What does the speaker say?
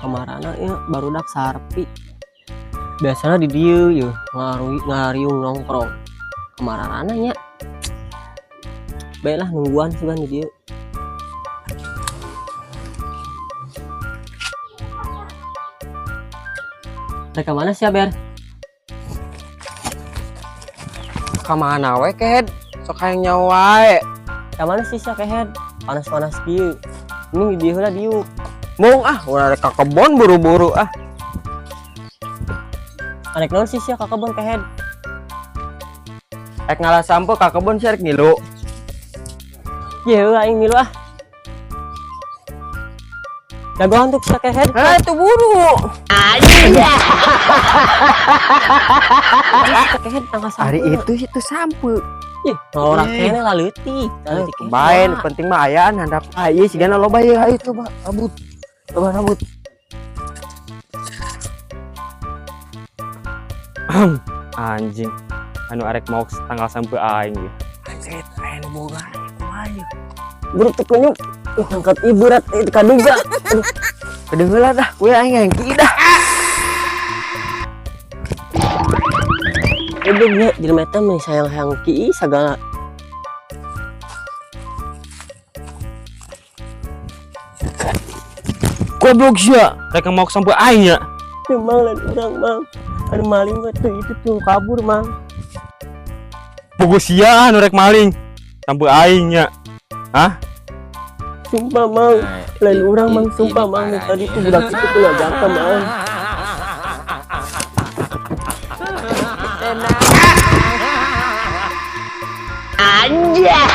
Kamarana ya barudak sarpi. Biasanya di dieu yeuh ngariung nongkrong. Kamarana nya. Baiklah nungguan sugan di dieu. Rek mana sih Ber? Kamana we kehead? Sok hayang nyawa wae. Kamana sih sia kehead? Panas-panas kieu. Ini di dieu heula diuk. Mung urang rek ka kebon buru-buru ah. Arek naon sih sia ka kebon kehead? Rek ngalah sampo ka kebon sih rek ngilu. Ye aing milu ah. Dagoan untuk sia kehead. Itu buru. Kehead tangka sampo. Hari itu sampo. Ih, orang kene laleutik. Bae penting mah ayaan handap. Ieu sigana loba ieu hayu coba rambut. Coba rambut. Anjing. Anu arek mau tanggal sampai aing ge. Anjir, aing boga aing. Buru tekunyuk. Angkat ibu rat kaduga. Kedengeula dah, we aing engki dah. Udah nya jelema teh mah sayang-sayang ki sagala. Goblok sia, rek mau sampai aing ya. Memang lain orang mang. Anu maling mah tuh itu tuh kabur mang. Bogo sia anu rek maling. Sampai aing nya. Hah? Sumpah mang, lain orang mang sumpah mang tadi tuh budak itu tuh jangka mang. Anjay.